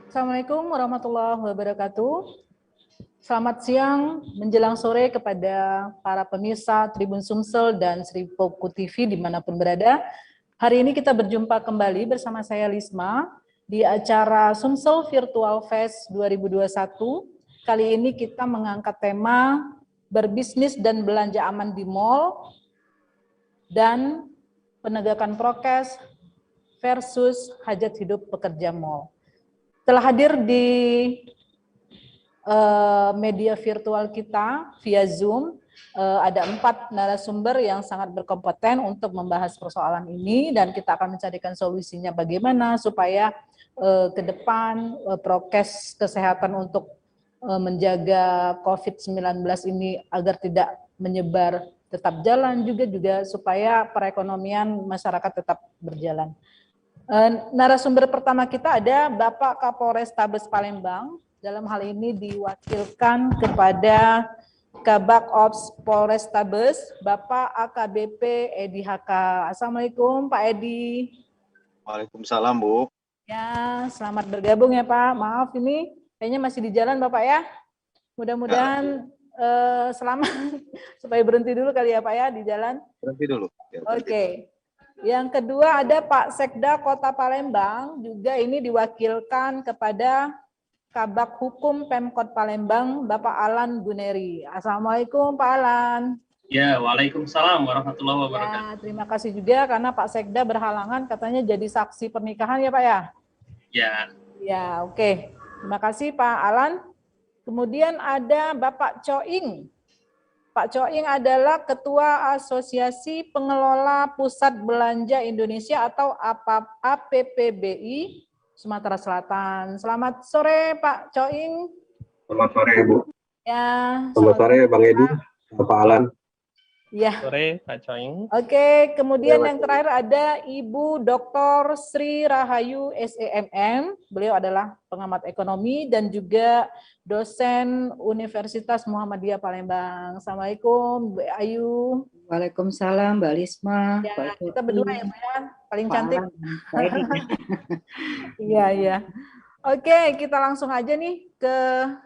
Assalamualaikum warahmatullahi wabarakatuh. Selamat siang menjelang sore kepada para pemirsa Tribun Sumsel dan Sri Poku TV dimanapun berada. Hari ini kita berjumpa kembali bersama saya Lisma di acara Sumsel Virtual Fest 2021. Kali ini kita mengangkat tema berbisnis dan belanja aman di mal dan penegakan prokes versus hajat hidup pekerja mal. Telah hadir di media virtual kita via Zoom, ada 4 narasumber yang sangat berkompeten untuk membahas persoalan ini dan kita akan mencarikan solusinya bagaimana supaya ke depan prokes kesehatan untuk menjaga COVID-19 ini agar tidak menyebar tetap jalan juga supaya perekonomian masyarakat tetap berjalan. Narasumber pertama kita ada Bapak Kapolres Tabes Palembang, dalam hal ini diwakilkan kepada Kabak Ops Polres Tabes, Bapak AKBP Edi HK. Assalamualaikum Pak Edi. Waalaikumsalam Bu. Ya, selamat bergabung ya Pak. Maaf ini kayaknya masih di jalan Bapak ya. Mudah-mudahan selamat supaya berhenti dulu kali ya Pak ya di jalan. Berhenti dulu. Ya, Oke. Yang kedua ada Pak Sekda Kota Palembang, juga ini diwakilkan kepada Kabak Hukum Pemkot Palembang, Bapak Alan Guneri. Assalamualaikum Pak Alan. Ya, waalaikumsalam warahmatullahi wabarakatuh. Ya, terima kasih juga karena Pak Sekda berhalangan katanya jadi saksi pernikahan ya Pak ya? Ya. Ya, oke. Terima kasih Pak Alan. Kemudian ada Bapak Coing. Pak Coing adalah Ketua Asosiasi Pengelola Pusat Belanja Indonesia atau APPBI Sumatera Selatan. Selamat sore Pak Coing. Selamat sore Bu. Ya. Selamat sore Bang Edi, Bapak Alan. Ya. Sore Pak Coing. Oke, kemudian yang terakhir ada Ibu Dr. Sri Rahayu SEMM. Beliau adalah pengamat ekonomi dan juga dosen Universitas Muhammadiyah Palembang. Assalamualaikum Bu Ayu. Waalaikumsalam Mbak Lisma. Ya, kita berdua ya Mbak ya, paling Pak cantik. Alan, Iya. Oke, kita langsung aja nih ke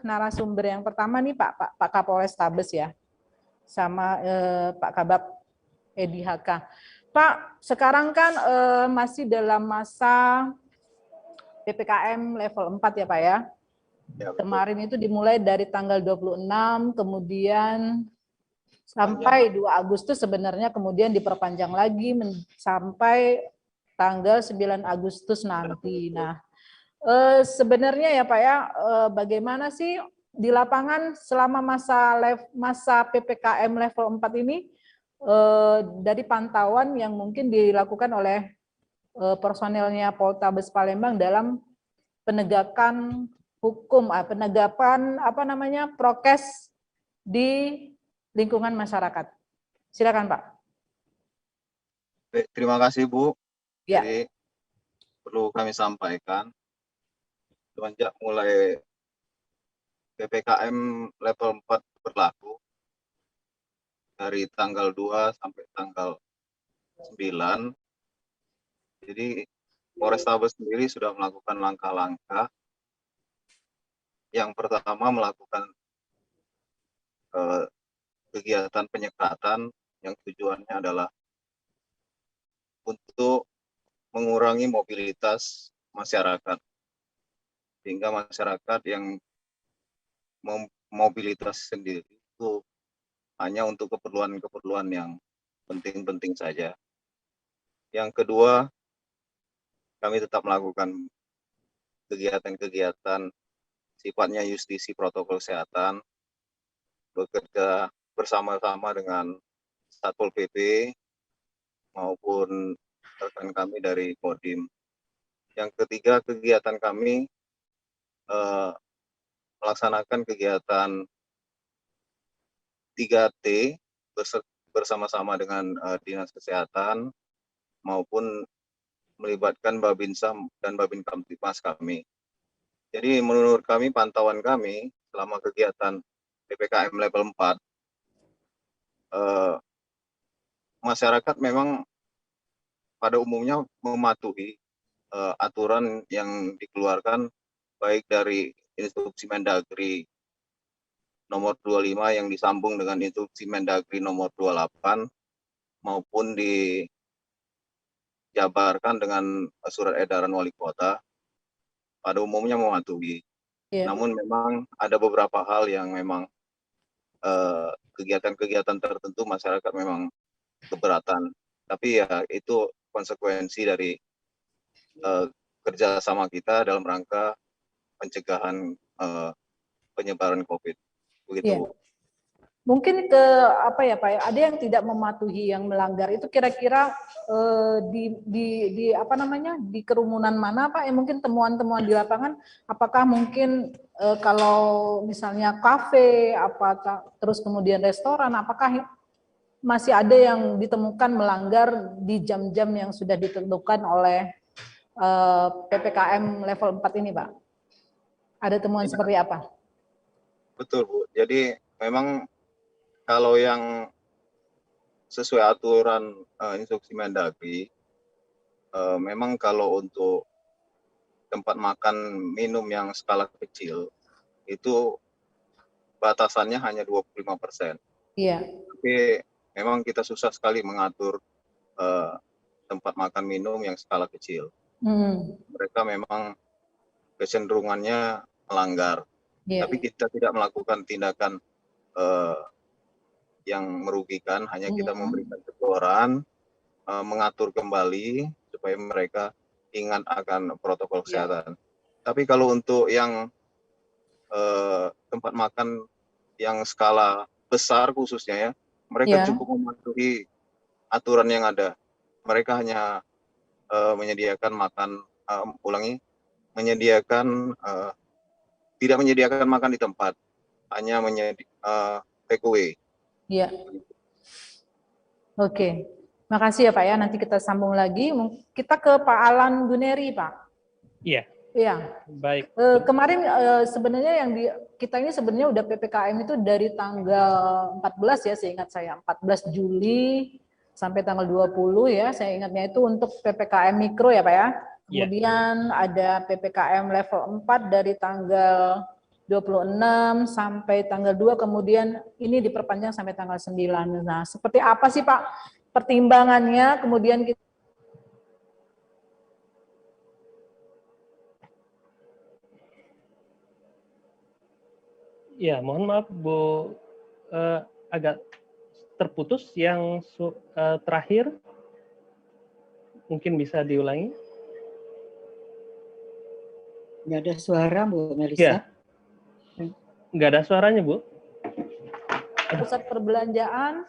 narasumber yang pertama nih Pak Kapolres Tabes ya. Sama Pak Kabak Edi HK. Pak, sekarang kan masih dalam masa PPKM level 4 ya Pak ya? Ya, kemarin itu dimulai dari tanggal 26, kemudian sampai 2 Agustus sebenarnya, kemudian diperpanjang lagi sampai tanggal 9 Agustus nanti. Nah, sebenarnya ya Pak ya, bagaimana sih di lapangan selama masa PPKM level 4 ini, dari pantauan yang mungkin dilakukan oleh personelnya Poltabes Palembang dalam penegakan hukum, penegakan prokes di lingkungan masyarakat. Silakan Pak. Baik, terima kasih Bu. Ya. Jadi perlu kami sampaikan, semenjak mulai PPKM level 4 berlaku dari tanggal 2 sampai tanggal 9, jadi Polrestabes sendiri sudah melakukan langkah-langkah. Yang pertama melakukan kegiatan penyekatan yang tujuannya adalah untuk mengurangi mobilitas masyarakat, sehingga masyarakat yang mobilitas sendiri itu hanya untuk keperluan-keperluan yang penting-penting saja. Yang kedua, kami tetap melakukan kegiatan-kegiatan sifatnya justisi protokol kesehatan, bekerja bersama-sama dengan Satpol PP maupun rekan kami dari Kodim. Yang ketiga, kegiatan kami melaksanakan kegiatan 3T bersama-sama dengan Dinas Kesehatan maupun melibatkan Babinsa dan Babin Kamtipmas kami. Jadi menurut kami, pantauan kami selama kegiatan PPKM level 4, masyarakat memang pada umumnya mematuhi aturan yang dikeluarkan baik dari instruksi Mendagri nomor 25 yang disambung dengan instruksi Mendagri nomor 28 maupun dijabarkan dengan surat edaran wali kota pada umumnya mematuhi. Namun memang ada beberapa hal yang memang kegiatan-kegiatan tertentu masyarakat memang keberatan. Tapi ya itu konsekuensi dari kerjasama kita dalam rangka pencegahan penyebaran COVID. Begitu. Mungkin ke apa ya Pak? Ada yang tidak mematuhi, yang melanggar itu kira-kira di apa namanya, di kerumunan mana Pak? Mungkin temuan-temuan di lapangan. Apakah mungkin kalau misalnya kafe, terus kemudian restoran, apakah masih ada yang ditemukan melanggar di jam-jam yang sudah ditentukan oleh PPKM level 4 ini Pak? Ada temuan seperti apa? Betul Bu. Jadi memang kalau yang sesuai aturan instruksi Mendagri, memang kalau untuk tempat makan minum yang skala kecil itu batasannya hanya 25%. Iya. Tapi memang kita susah sekali mengatur tempat makan minum yang skala kecil. Mereka memang kecenderungannya melanggar. Tapi kita tidak melakukan tindakan yang merugikan, hanya kita memberikan teguran, mengatur kembali supaya mereka ingat akan protokol kesehatan. Tapi kalau untuk yang tempat makan yang skala besar khususnya ya, mereka cukup mematuhi aturan yang ada. Mereka hanya menyediakan tidak menyediakan makan di tempat, hanya take away. Iya. Oke. Makasih ya Pak ya, nanti kita sambung lagi. Kita ke Pak Alan Guneri Pak. Iya. Iya. Baik. Kemarin sebenarnya yang kita ini sebenarnya udah PPKM itu dari tanggal 14 ya, seingat saya 14 Juli sampai tanggal 20 ya, saya ingatnya itu untuk PPKM mikro ya Pak ya. Kemudian ada PPKM level 4 dari tanggal 26 sampai tanggal 2, kemudian ini diperpanjang sampai tanggal 9. Nah, seperti apa sih Pak pertimbangannya? Kemudian kita Ya, mohon maaf Bu, agak terputus yang terakhir. Mungkin bisa diulangi? Nggak ada suara Bu Melisa. Ya. Nggak ada suaranya Bu. pusat perbelanjaan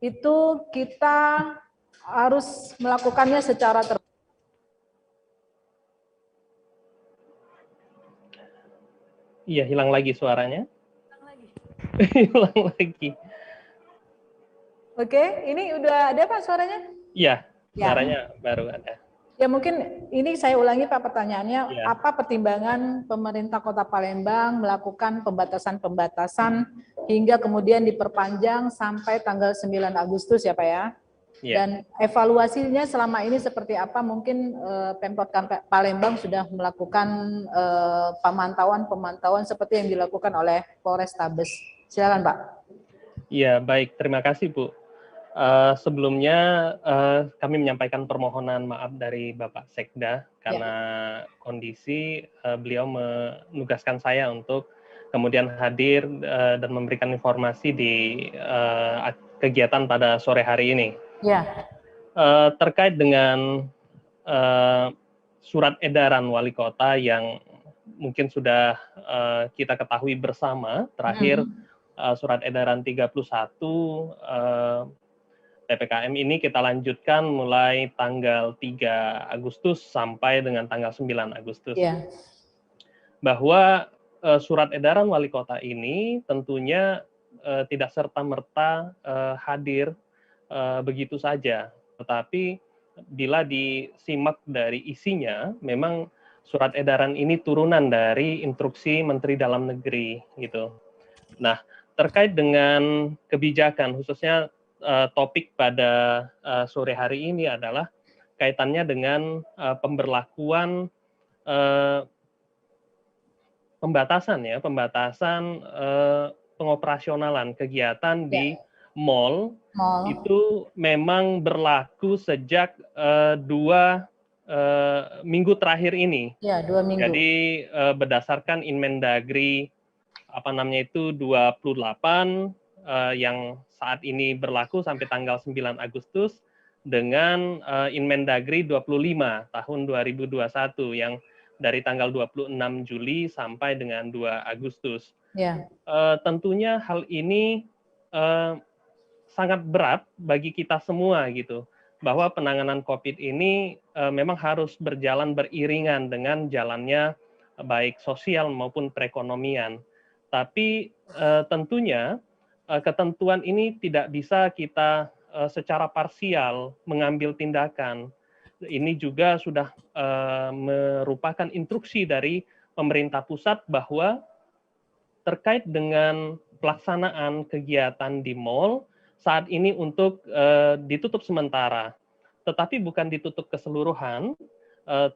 itu kita harus melakukannya secara Iya, hilang lagi suaranya. Hilang lagi. Oke, ini udah ada Pak suaranya? Iya, suaranya baru ada. Ya mungkin ini saya ulangi Pak pertanyaannya, apa pertimbangan pemerintah Kota Palembang melakukan pembatasan-pembatasan hingga kemudian diperpanjang sampai tanggal 9 Agustus ya Pak ya? Dan evaluasinya selama ini seperti apa? Mungkin Pemkot Palembang sudah melakukan pemantauan seperti yang dilakukan oleh Polrestabes. Silakan Pak. Iya, baik. Terima kasih Bu. Sebelumnya kami menyampaikan permohonan maaf dari Bapak Sekda karena kondisi beliau menugaskan saya untuk kemudian hadir dan memberikan informasi di kegiatan pada sore hari ini. Terkait dengan surat edaran wali kota yang mungkin sudah kita ketahui bersama, terakhir surat edaran 31 PPKM ini kita lanjutkan mulai tanggal 3 Agustus sampai dengan tanggal 9 Agustus. Bahwa surat edaran wali kota ini tentunya tidak serta-merta hadir begitu saja. Tetapi bila disimak dari isinya, memang surat edaran ini turunan dari instruksi Menteri Dalam Negeri gitu. Nah, terkait dengan kebijakan khususnya topik pada sore hari ini adalah kaitannya dengan pemberlakuan pembatasan pengoperasionalan kegiatan di mall itu memang berlaku sejak 2 minggu terakhir ini. Ya, 2 minggu. Jadi berdasarkan Inmendagri 28 yang saat ini berlaku sampai tanggal 9 Agustus dengan Inmendagri 25 tahun 2021 yang dari tanggal 26 Juli sampai dengan 2 Agustus. Ya. Tentunya hal ini sangat berat bagi kita semua gitu, bahwa penanganan COVID ini memang harus berjalan beriringan dengan jalannya baik sosial maupun perekonomian. Tapi tentunya ketentuan ini tidak bisa kita secara parsial mengambil tindakan. Ini juga sudah merupakan instruksi dari pemerintah pusat bahwa terkait dengan pelaksanaan kegiatan di mall saat ini untuk ditutup sementara, tetapi bukan ditutup keseluruhan,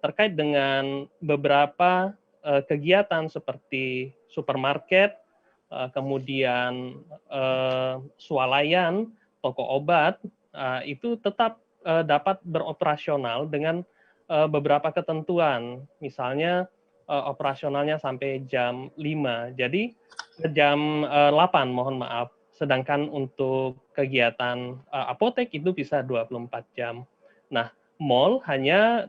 terkait dengan beberapa kegiatan seperti supermarket, kemudian swalayan, toko obat, itu tetap dapat beroperasional dengan beberapa ketentuan, misalnya operasionalnya sampai jam 5, jadi jam 8 mohon maaf. Sedangkan untuk kegiatan apotek itu bisa 24 jam. Nah, mall hanya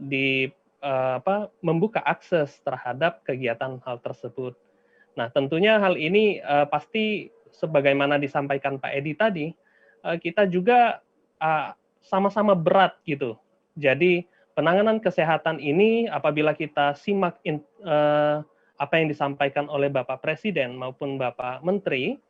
membuka akses terhadap kegiatan hal tersebut. Nah, tentunya hal ini pasti sebagaimana disampaikan Pak Edi tadi, kita juga sama-sama berat gitu. Jadi penanganan kesehatan ini apabila kita simak apa yang disampaikan oleh Bapak Presiden maupun Bapak Menteri,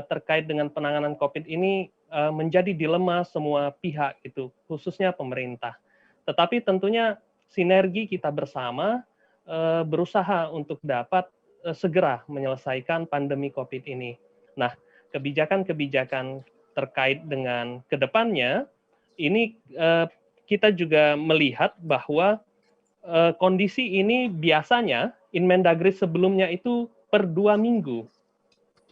terkait dengan penanganan COVID ini menjadi dilema semua pihak itu, khususnya pemerintah. Tetapi tentunya sinergi kita bersama berusaha untuk dapat segera menyelesaikan pandemi COVID ini. Nah, kebijakan-kebijakan terkait dengan kedepannya, ini kita juga melihat bahwa kondisi ini biasanya Inmendagri sebelumnya itu per 2 minggu.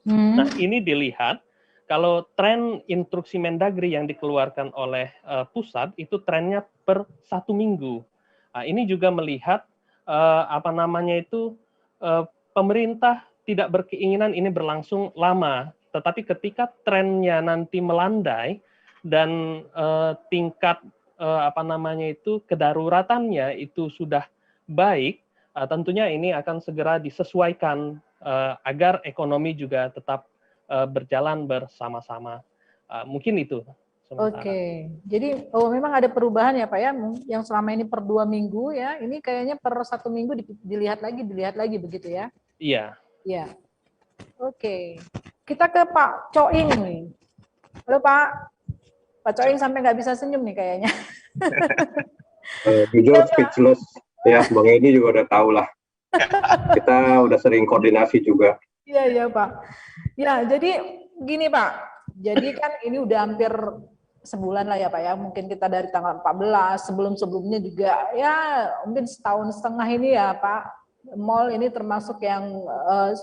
Nah, ini dilihat kalau tren instruksi Mendagri yang dikeluarkan oleh pusat itu trennya per 1 minggu. Nah, ini juga melihat pemerintah tidak berkeinginan ini berlangsung lama, tetapi ketika trennya nanti melandai dan tingkat kedaruratannya itu sudah baik, tentunya ini akan segera disesuaikan agar ekonomi juga tetap berjalan bersama-sama. Mungkin itu. Oke, jadi memang ada perubahan ya Pak ya, yang selama ini per 2 minggu ya, ini kayaknya per 1 minggu dilihat lagi begitu ya? Iya. Iya. Oke, kita ke Pak Coing nih. Halo Pak Coing sampai nggak bisa senyum nih kayaknya. Jujur speechless. Ya, Bang Edi juga udah tahu lah. Kita udah sering koordinasi juga. Iya Pak. Ya, jadi gini Pak. Jadi kan ini udah hampir sebulan lah ya Pak ya. Mungkin kita dari tanggal 14, sebelum-sebelumnya juga ya mungkin setahun setengah ini ya Pak. Mall ini termasuk yang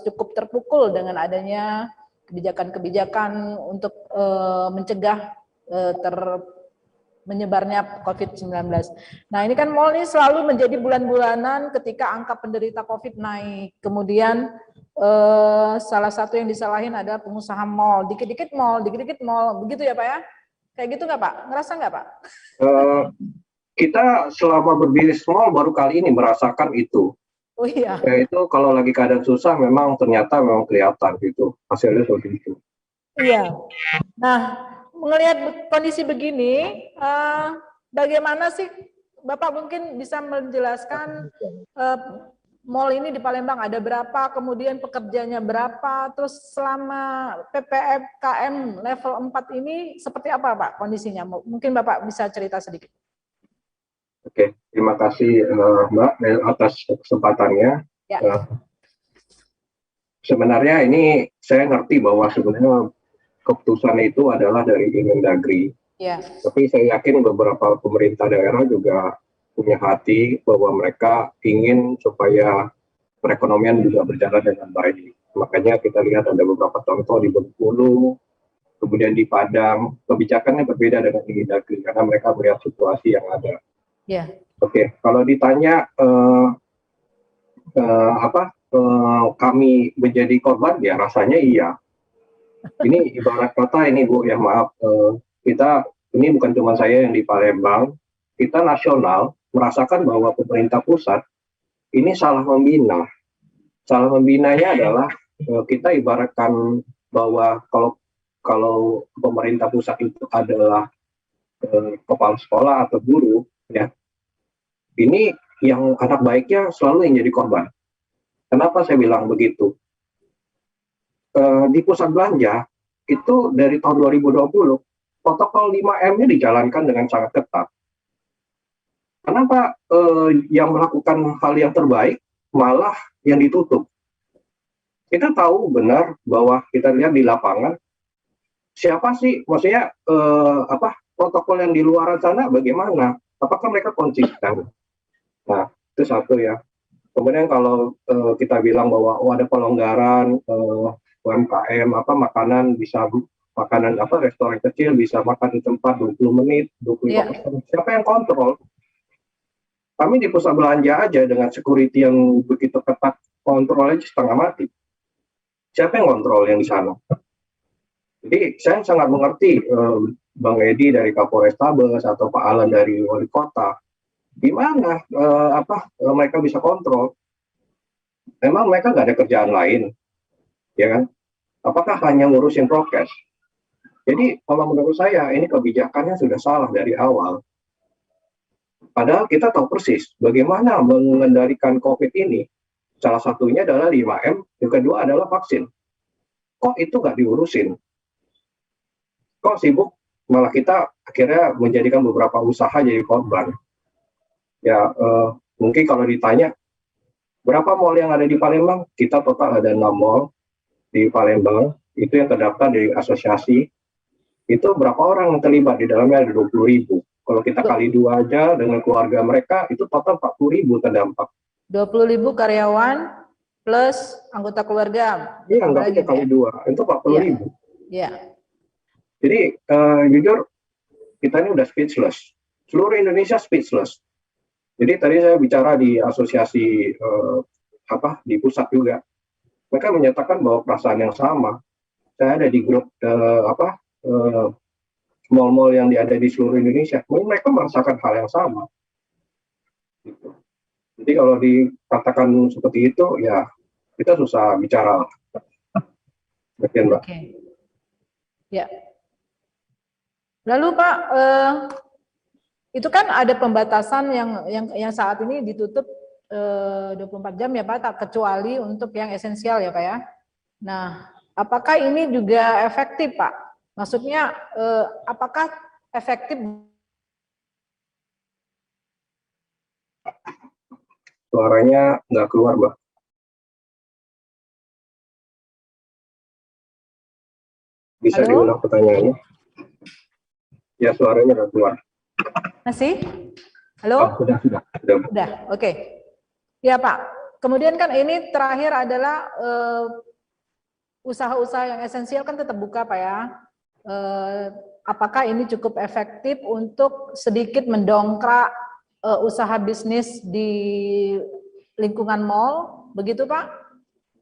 cukup terpukul dengan adanya kebijakan-kebijakan untuk mencegah menyebarnya COVID-19. Nah, ini kan mall ini selalu menjadi bulan-bulanan ketika angka penderita COVID naik. Kemudian salah satu yang disalahin adalah pengusaha mall. Dikit-dikit mall, begitu ya Pak ya? Kayak gitu nggak Pak? Ngerasa nggak Pak? Kita selama berbisnis mall baru kali ini merasakan itu. Oh iya. Itu kalau lagi keadaan susah memang ternyata memang kelihatan gitu. Hasilnya seperti itu. Iya. Nah, melihat kondisi begini, bagaimana sih Bapak mungkin bisa menjelaskan mall ini di Palembang ada berapa, kemudian pekerjanya berapa, terus selama PPKM level 4 ini seperti apa Pak kondisinya? Mungkin Bapak bisa cerita sedikit. Oke, terima kasih Mbak atas kesempatannya. Ya. Sebenarnya ini saya ngerti bahwa sebenarnya keputusan itu adalah dari Inmendagri. Ya. Tapi saya yakin beberapa pemerintah daerah juga punya hati bahwa mereka ingin supaya perekonomian juga berjalan dengan baik. Makanya kita lihat ada beberapa contoh di Bengkulu, kemudian di Padang, kebijakannya berbeda dengan di Mendagri karena mereka melihat situasi yang ada. Ya. Oke, kalau ditanya kami menjadi korban, ya rasanya iya. Ini ibarat kata ini Bu, ya maaf, kita ini bukan cuma saya yang di Palembang, kita nasional merasakan bahwa pemerintah pusat ini salah membina. Salah membinanya adalah kita ibaratkan bahwa kalau pemerintah pusat itu adalah kepala sekolah atau guru, ya ini yang anak baiknya selalu yang jadi korban. Kenapa saya bilang begitu? Di pusat belanja itu dari tahun 2020 protokol 5M-nya dijalankan dengan sangat ketat. Kenapa yang melakukan hal yang terbaik malah yang ditutup? Kita tahu benar bahwa kita lihat di lapangan siapa sih, maksudnya protokol yang di luar sana bagaimana? Apakah mereka konsisten? Nah, itu satu ya. Kemudian kalau kita bilang bahwa ada pelonggaran UMKM, makanan bisa restoran kecil bisa makan di tempat 20 menit, 25%. Siapa yang kontrol? Kami di pusat belanja aja dengan security yang begitu ketat, kontrol aja setengah mati. Siapa yang kontrol yang di sana? Jadi saya sangat mengerti Bang Edi dari Kapolres Tabes atau Pak Alan dari Wali Kota. Gimana mereka bisa kontrol? Memang mereka nggak ada kerjaan lain, ya kan? Apakah hanya ngurusin prokes? Jadi kalau menurut saya ini kebijakannya sudah salah dari awal. Padahal kita tahu persis bagaimana mengendalikan COVID ini. Salah satunya adalah 5M, yang kedua adalah vaksin. Kok itu nggak diurusin? Kok sibuk? Malah kita akhirnya menjadikan beberapa usaha jadi korban. Ya mungkin kalau ditanya berapa mall yang ada di Palembang, kita total ada 6 mall di Palembang, itu yang terdaftar dari asosiasi. Itu berapa orang yang terlibat di dalamnya, ada 20.000. Kalau kita kali 2 aja dengan keluarga mereka, itu total 40.000 terdampak. 20.000 karyawan plus anggota keluarga. Iya, anggapnya kali 2, itu 40.000. Iya. Jadi jujur kita ini udah speechless. Seluruh Indonesia speechless. Jadi tadi saya bicara di asosiasi di pusat juga. Mereka menyatakan bahwa perasaan yang sama. Saya ada di grup mall-mall yang ada di seluruh Indonesia. Mereka merasakan hal yang sama. Gitu. Jadi kalau dikatakan seperti itu, ya kita susah bicara. Demikian, Mbak. Oke. Ya. Lalu Pak, itu kan ada pembatasan yang saat ini ditutup 24 jam ya Pak, tak kecuali untuk yang esensial ya Pak ya. Nah, apakah ini juga efektif Pak? Maksudnya apakah efektif? Suaranya nggak keluar, Mbak. Bisa Halo? diulang pertanyaannya? Ya, suaranya nggak keluar. Masih? Halo? Oh, sudah. Udah, oke. Ya Pak, kemudian kan ini terakhir adalah usaha-usaha yang esensial kan tetap buka Pak ya. Apakah ini cukup efektif untuk sedikit mendongkrak usaha bisnis di lingkungan mall, begitu Pak?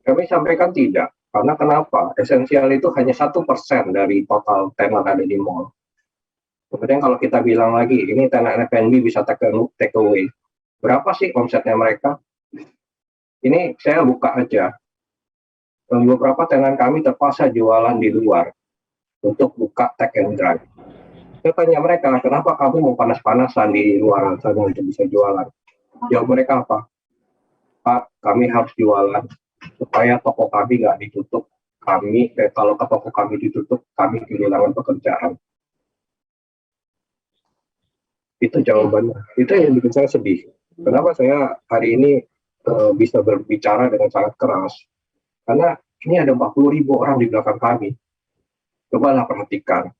Kami sampaikan tidak, karena kenapa? Esensial itu hanya 1% dari total tenan ada di mall. Kemudian kalau kita bilang lagi, ini tenan F&B bisa take away. Berapa sih omsetnya mereka? Ini saya buka aja. Beberapa tenan kami terpaksa jualan di luar untuk buka take and drive. Saya tanya mereka, kenapa kamu mau panas-panasan di luar sana untuk bisa jualan? Jawab mereka apa? Pak, kami harus jualan supaya toko kami nggak ditutup. Kalau toko kami ditutup, kami kehilangan pekerjaan. Itu jawabannya. Itu yang bikin saya sedih. Kenapa saya hari ini bisa berbicara dengan sangat keras? Karena ini ada 40.000 orang di belakang kami. Cobalah perhatikan.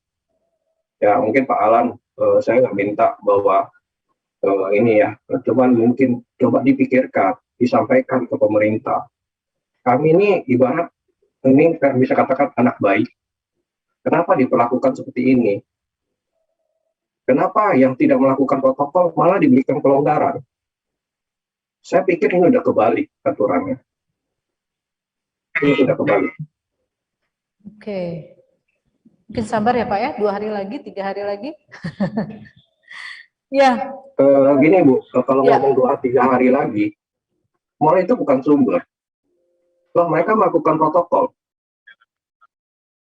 Ya mungkin Pak Alan, saya nggak minta bahwa ini ya, cuman mungkin coba dipikirkan. disampaikan ke pemerintah. Kami ini ibarat, ini bisa katakan anak baik. Kenapa diperlakukan seperti ini? Kenapa yang tidak melakukan protokol malah diberikan pelonggaran? Saya pikir ini udah kebalik aturannya. Ini sudah kebalik. Oke. Mungkin sabar ya Pak ya, 2 hari lagi, 3 hari lagi. Ya. Gini Bu, kalau Ya. ngomong 2-3 hari lagi, mall itu bukan sumber. Loh, mereka melakukan protokol.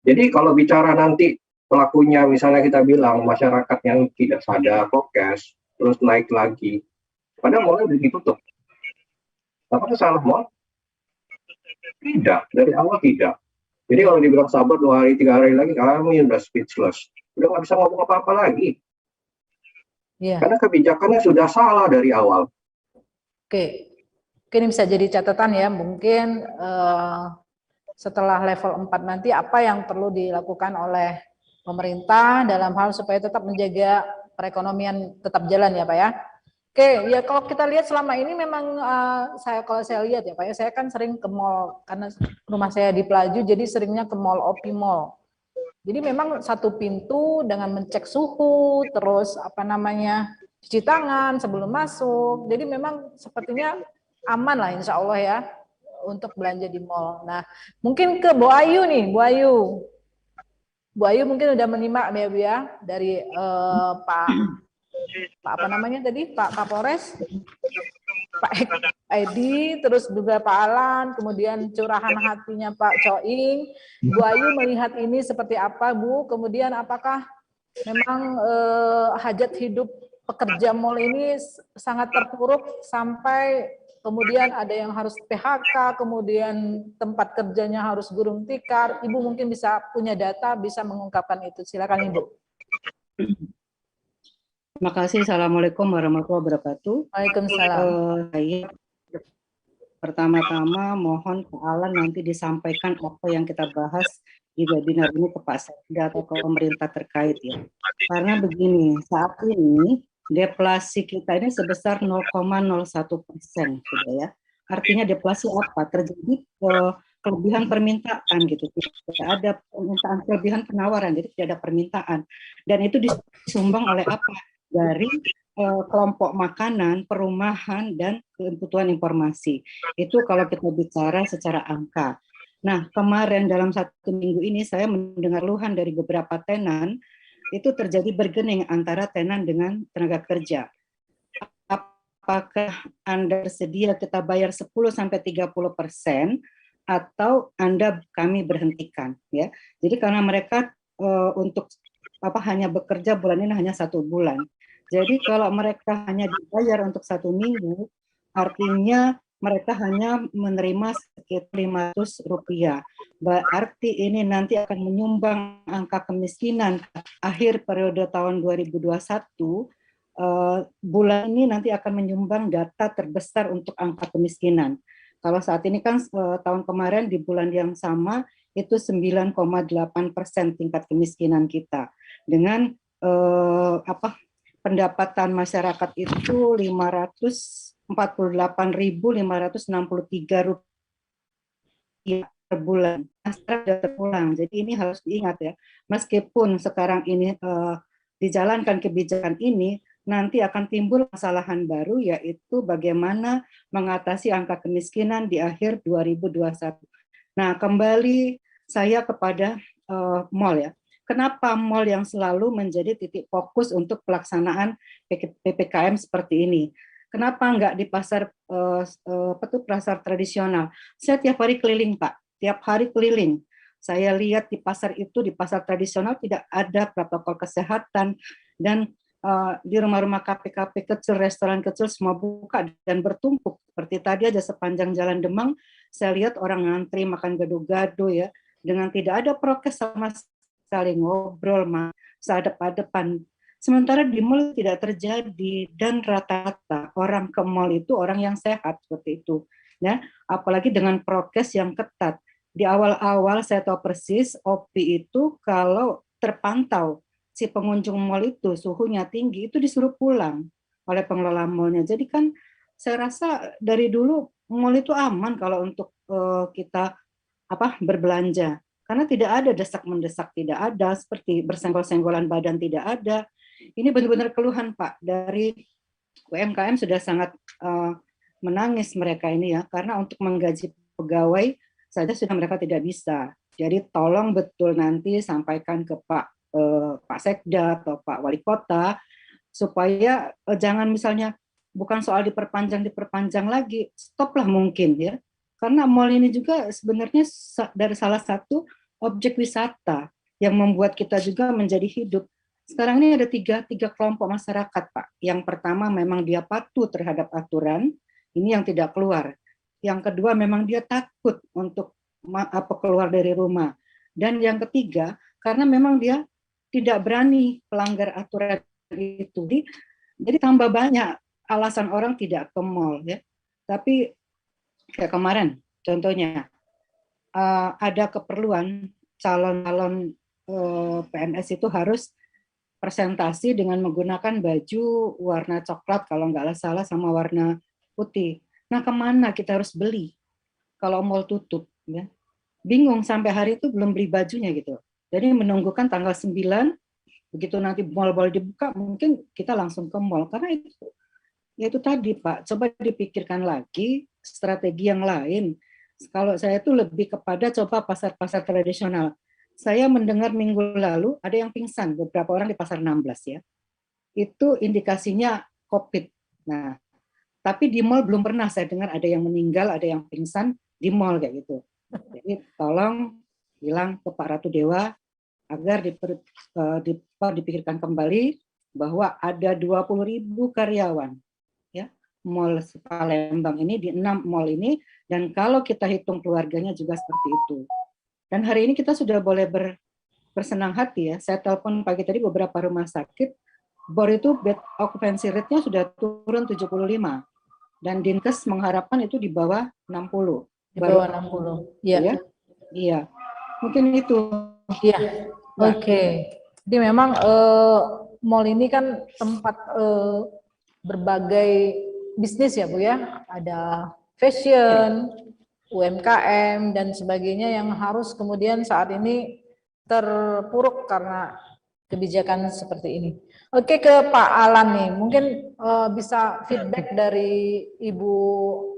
Jadi kalau bicara nanti pelakunya, misalnya kita bilang masyarakat yang tidak sadar prokes, terus naik lagi, padahal mallnya udah ditutup. Apakah salah mall? Tidak, dari awal tidak. Jadi kalau dibilang sabar 2 hari, 3 hari lagi, kami udah speechless. Udah nggak bisa ngomong apa-apa lagi. Ya. Karena kebijakannya sudah salah dari awal. Oke. Mungkin bisa jadi catatan ya, mungkin setelah level 4 nanti apa yang perlu dilakukan oleh pemerintah dalam hal supaya tetap menjaga perekonomian tetap jalan ya Pak ya. Oke, ya kalau kita lihat selama ini memang kalau saya lihat ya Pak ya, saya kan sering ke mall karena rumah saya di Pelaju, jadi seringnya ke mall OP Mall. Jadi memang satu pintu dengan mencek suhu, terus cuci tangan sebelum masuk. Jadi memang sepertinya aman lah insya Allah ya untuk belanja di mall. Nah, mungkin ke Bu Ayu nih, Bu Ayu. Bu Ayu mungkin udah menyimak ya Bu ya dari Pak Kapolres, Pak Edi, terus juga Pak Alan, kemudian curahan hatinya Pak Coing. Bu Ayu melihat ini seperti apa Bu? Kemudian apakah memang hajat hidup pekerja mall ini sangat terpuruk sampai kemudian ada yang harus PHK, kemudian tempat kerjanya harus gulung tikar. Ibu mungkin bisa punya data, bisa mengungkapkan itu. Silakan Ibu. Terima kasih. Assalamualaikum warahmatullahi wabarakatuh. Waalaikumsalam. Saya pertama-tama mohon Pak Alan nanti disampaikan apa yang kita bahas di webinar ini ke Pak Sekda atau ke pemerintah terkait ya. Karena begini, saat ini deflasi kita ini sebesar 0,01% sudah ya. Artinya deflasi apa? Terjadi kelebihan permintaan gitu. Tidak ada permintaan, kelebihan penawaran, jadi tidak ada permintaan. Dan itu disumbang oleh apa? Dari kelompok makanan, perumahan, dan kebutuhan informasi. Itu kalau kita bicara secara angka. Nah, kemarin dalam 1 minggu ini saya mendengar keluhan dari beberapa tenan, itu terjadi bergening antara tenan dengan tenaga kerja. Apakah Anda bersedia kita bayar 10-30% atau kami berhentikan? Ya, jadi karena mereka untuk hanya bekerja bulan ini hanya 1 bulan. Jadi kalau mereka hanya dibayar untuk 1 minggu, artinya mereka hanya menerima sekitar Rp500. Berarti ini nanti akan menyumbang angka kemiskinan akhir periode tahun 2021. Bulan ini nanti akan menyumbang data terbesar untuk angka kemiskinan. Kalau saat ini kan tahun kemarin di bulan yang sama itu 9,8% tingkat kemiskinan kita. Dengan pendapatan masyarakat itu Rp548.563 per bulan. Sudah terpulang. Jadi ini harus diingat ya. Meskipun sekarang ini dijalankan kebijakan ini, nanti akan timbul kesalahan baru, yaitu bagaimana mengatasi angka kemiskinan di akhir 2021. Nah, kembali saya kepada mall ya. Kenapa mall yang selalu menjadi titik fokus untuk pelaksanaan PPKM seperti ini? Kenapa enggak di pasar pasar tradisional? Saya tiap hari keliling, Pak. Tiap hari keliling. Saya lihat di pasar itu, di pasar tradisional tidak ada protokol kesehatan, dan di rumah-rumah kafe-kafe kecil, restoran kecil semua buka dan bertumpuk. Seperti tadi aja sepanjang Jalan Demang, saya lihat orang ngantri makan gado-gado ya, dengan tidak ada prokes sama sekali, ngobrol sehadap-hadapan. Sementara di mall tidak terjadi, dan rata-rata orang ke mall itu orang yang sehat seperti itu. Ya, apalagi dengan prokes yang ketat. Di awal-awal saya tahu persis OPI itu kalau terpantau si pengunjung mall itu suhunya tinggi, itu disuruh pulang oleh pengelola mallnya. Jadi kan saya rasa dari dulu mall itu aman kalau untuk kita berbelanja, karena tidak ada desak-mendesak, tidak ada seperti bersenggol-senggolan badan, tidak ada. Ini benar-benar keluhan Pak dari UMKM, sudah sangat menangis mereka ini ya, karena untuk menggaji pegawai saja sudah mereka tidak bisa. Jadi tolong betul nanti sampaikan ke Pak Sekda atau Pak Wali Kota supaya jangan misalnya bukan soal diperpanjang lagi, stoplah mungkin ya. Karena mall ini juga sebenarnya dari salah satu objek wisata yang membuat kita juga menjadi hidup. Sekarang ini ada tiga kelompok masyarakat, Pak. Yang pertama memang dia patuh terhadap aturan, ini yang tidak keluar. Yang kedua memang dia takut untuk keluar dari rumah. Dan yang ketiga, karena memang dia tidak berani pelanggar aturan itu. Jadi tambah banyak alasan orang tidak ke mall ya. Tapi kayak kemarin contohnya ada keperluan calon PNS itu harus presentasi dengan menggunakan baju warna coklat kalau nggak salah sama warna putih. Nah, kemana kita harus beli kalau mall tutup ya? Bingung sampai hari itu belum beli bajunya gitu. Jadi menunggukan tanggal 9, begitu nanti mall-mall dibuka mungkin kita langsung ke mall, karena itu tadi Pak, coba dipikirkan lagi strategi yang lain. Kalau saya itu lebih kepada coba pasar-pasar tradisional. Saya mendengar minggu lalu ada yang pingsan, beberapa orang di pasar 16 ya. Itu indikasinya COVID. Nah, tapi di mall belum pernah saya dengar ada yang meninggal, ada yang pingsan di mall kayak gitu. Jadi tolong bilang ke Pak Ratu Dewa agar dipikirkan kembali bahwa ada 20.000 karyawan ya, Mall Palembang ini di 6 mall ini, dan kalau kita hitung keluarganya juga seperti itu. Dan hari ini kita sudah boleh bersenang hati ya. Saya telepon pagi tadi beberapa rumah sakit, bor itu bed occupancy rate-nya sudah turun 75. Dan Dinkes mengharapkan itu di bawah 60. Di bawah 60. Iya. Ya? Iya. Mungkin itu. Iya. Oke. Jadi memang mall ini kan tempat berbagai bisnis ya Bu ya. Ada fashion, UMKM dan sebagainya yang harus kemudian saat ini terpuruk karena kebijakan seperti ini. Oke, ke Pak Alan nih, mungkin bisa feedback dari Ibu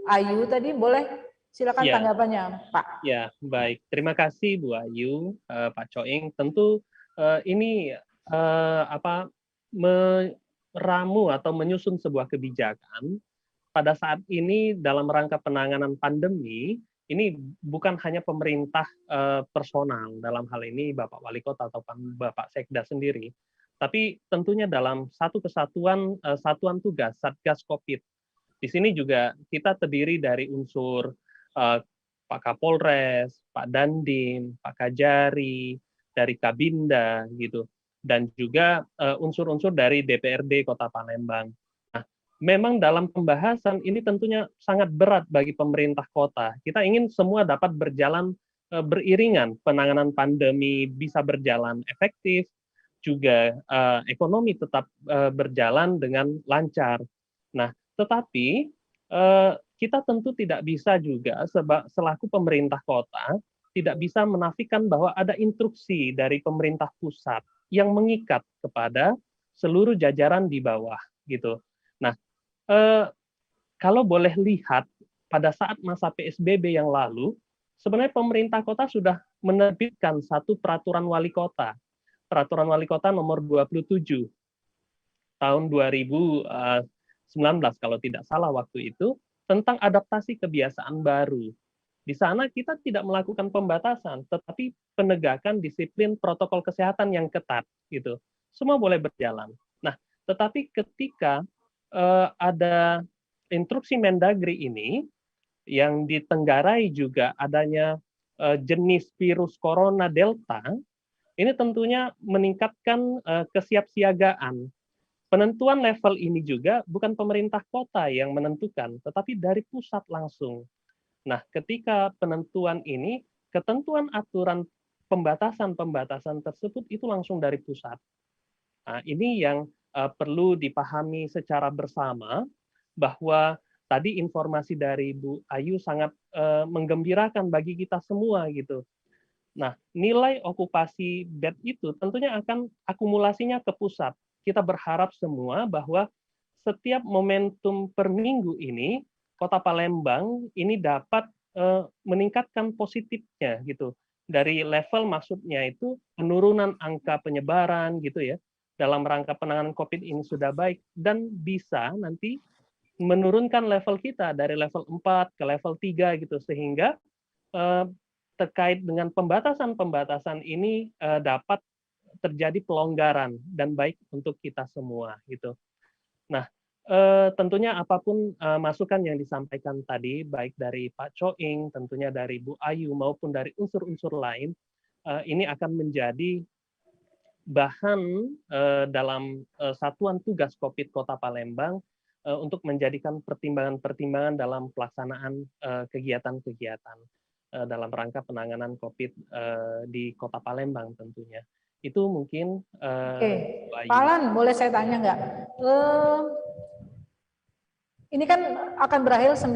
Ayu tadi, boleh? Silakan Ya. tanggapannya, Pak. Ya, baik. Terima kasih Bu Ayu, Pak Coing. Tentu ini meramu atau menyusun sebuah kebijakan pada saat ini dalam rangka penanganan pandemi. Ini bukan hanya pemerintah personal, dalam hal ini Bapak Wali Kota atau Bapak Sekda sendiri, tapi tentunya dalam satu kesatuan satuan tugas Satgas COVID. Di sini juga kita terdiri dari unsur Pak Kapolres, Pak Dandim, Pak Kajari, dari Kabinda gitu, dan juga unsur-unsur dari DPRD Kota Palembang. Nah, memang dalam pembahasan ini tentunya sangat berat bagi pemerintah kota. Kita ingin semua dapat berjalan beriringan, penanganan pandemi bisa berjalan efektif, juga ekonomi tetap berjalan dengan lancar. Nah, tetapi kita tentu tidak bisa juga selaku pemerintah kota tidak bisa menafikan bahwa ada instruksi dari pemerintah pusat yang mengikat kepada seluruh jajaran di bawah gitu. Nah, kalau boleh lihat pada saat masa PSBB yang lalu, sebenarnya pemerintah kota sudah menerbitkan satu peraturan wali kota nomor 27 tahun 2019 kalau tidak salah waktu itu, tentang adaptasi kebiasaan baru. Di sana kita tidak melakukan pembatasan, tetapi penegakan disiplin protokol kesehatan yang ketat gitu. Semua boleh berjalan. Nah, tetapi ketika ada instruksi Mendagri ini yang ditenggarai juga adanya jenis virus corona Delta, ini tentunya meningkatkan kesiapsiagaan. Penentuan level ini juga bukan pemerintah kota yang menentukan, tetapi dari pusat langsung. Nah, ketika penentuan ini, ketentuan aturan pembatasan tersebut itu langsung dari pusat. Nah, ini yang perlu dipahami secara bersama, bahwa tadi informasi dari Bu Ayu sangat menggembirakan bagi kita semua gitu. Nah, nilai okupasi bed itu tentunya akan akumulasinya ke pusat. Kita berharap semua bahwa setiap momentum per minggu ini, Kota Palembang ini dapat meningkatkan positifnya gitu. Dari level maksudnya itu penurunan angka penyebaran gitu ya. Dalam rangka penanganan COVID ini sudah baik dan bisa nanti menurunkan level kita dari level 4 ke level 3 gitu sehingga terkait dengan pembatasan-pembatasan ini dapat terjadi pelonggaran dan baik untuk kita semua gitu. Nah, tentunya apapun masukan yang disampaikan tadi baik dari Pak Choing, tentunya dari Bu Ayu maupun dari unsur-unsur lain ini akan menjadi bahan dalam satuan tugas COVID Kota Palembang untuk menjadikan pertimbangan-pertimbangan dalam pelaksanaan kegiatan-kegiatan dalam rangka penanganan COVID di Kota Palembang tentunya. Itu mungkin Oke, Pak Alan, boleh saya tanya nggak? Ini kan akan berakhir 9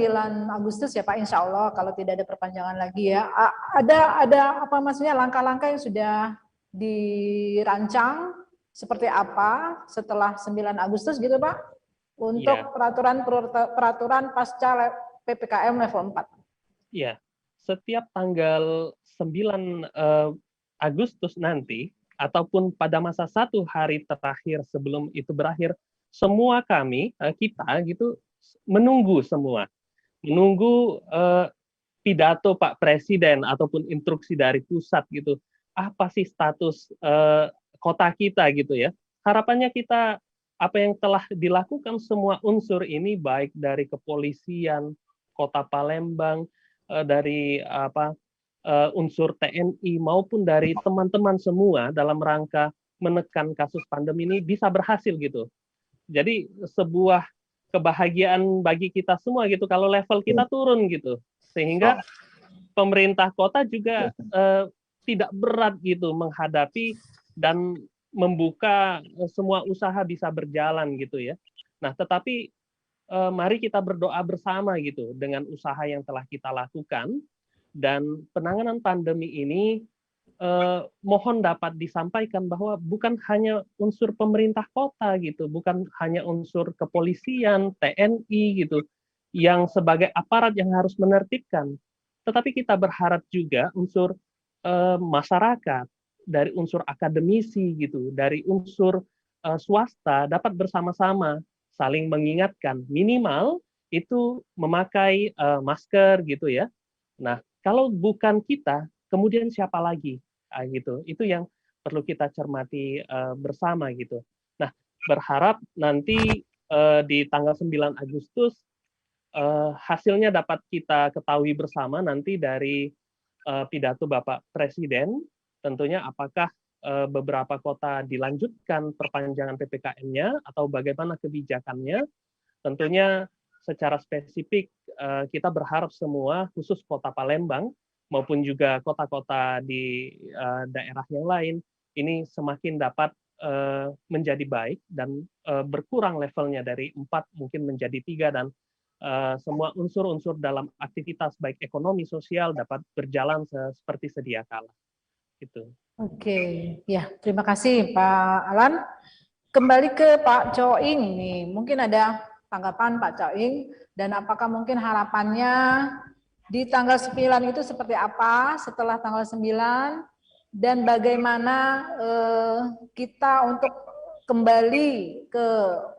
Agustus ya Pak, insya Allah kalau tidak ada perpanjangan lagi ya. Ada apa maksudnya langkah-langkah yang sudah dirancang seperti apa setelah 9 Agustus gitu Pak? Untuk peraturan pasca PPKM level 4. Iya, setiap tanggal 9 Agustus nanti, ataupun pada masa 1 hari terakhir sebelum itu berakhir, semua kita gitu menunggu semua. Menunggu pidato Pak Presiden ataupun instruksi dari pusat gitu. Apa sih status kota kita gitu ya. Harapannya kita apa yang telah dilakukan semua unsur ini baik dari kepolisian Kota Palembang, dari unsur TNI maupun dari teman-teman semua dalam rangka menekan kasus pandemi ini bisa berhasil gitu. Jadi sebuah kebahagiaan bagi kita semua gitu kalau level kita turun gitu. Sehingga pemerintah kota juga tidak berat gitu menghadapi dan membuka semua usaha bisa berjalan gitu ya. Nah, tetapi mari kita berdoa bersama gitu dengan usaha yang telah kita lakukan dan penanganan pandemi ini mohon dapat disampaikan bahwa bukan hanya unsur pemerintah kota gitu, bukan hanya unsur kepolisian, TNI gitu yang sebagai aparat yang harus menertibkan, tetapi kita berharap juga unsur masyarakat, dari unsur akademisi gitu, dari unsur swasta dapat bersama-sama saling mengingatkan minimal itu memakai masker gitu ya. Nah, kalau bukan kita, kemudian siapa lagi? Gitu. Itu yang perlu kita cermati bersama gitu. Nah, berharap nanti di tanggal 9 Agustus hasilnya dapat kita ketahui bersama nanti dari pidato Bapak Presiden. Tentunya apakah beberapa kota dilanjutkan perpanjangan PPKM-nya atau bagaimana kebijakannya. Tentunya secara spesifik kita berharap semua, khusus Kota Palembang maupun juga kota-kota di daerah yang lain, ini semakin dapat menjadi baik dan berkurang levelnya dari 4 mungkin menjadi 3 dan semua unsur-unsur dalam aktivitas baik ekonomi, sosial dapat berjalan seperti sedia kala. Gitu. Oke, ya terima kasih Pak Alan. Kembali ke Pak Choing nih, mungkin ada tanggapan Pak Choing dan apakah mungkin harapannya di tanggal 9 itu seperti apa setelah tanggal 9 dan bagaimana kita untuk kembali ke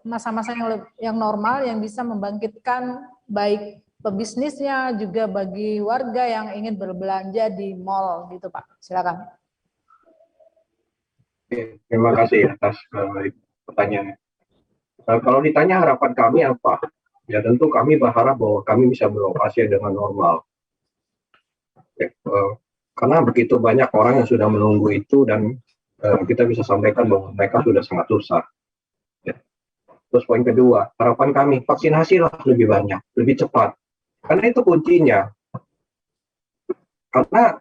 masa-masa yang normal yang bisa membangkitkan baik pebisnisnya juga bagi warga yang ingin berbelanja di mal gitu Pak. Silakan. Terima kasih atas pertanyaannya. Kalau ditanya harapan kami apa? Ya tentu kami berharap bahwa kami bisa beroperasi dengan normal. Ya, karena begitu banyak orang yang sudah menunggu itu dan kita bisa sampaikan bahwa mereka sudah sangat susah. Ya. Terus poin kedua, harapan kami vaksinasilah lebih banyak, lebih cepat. Karena itu kuncinya. Karena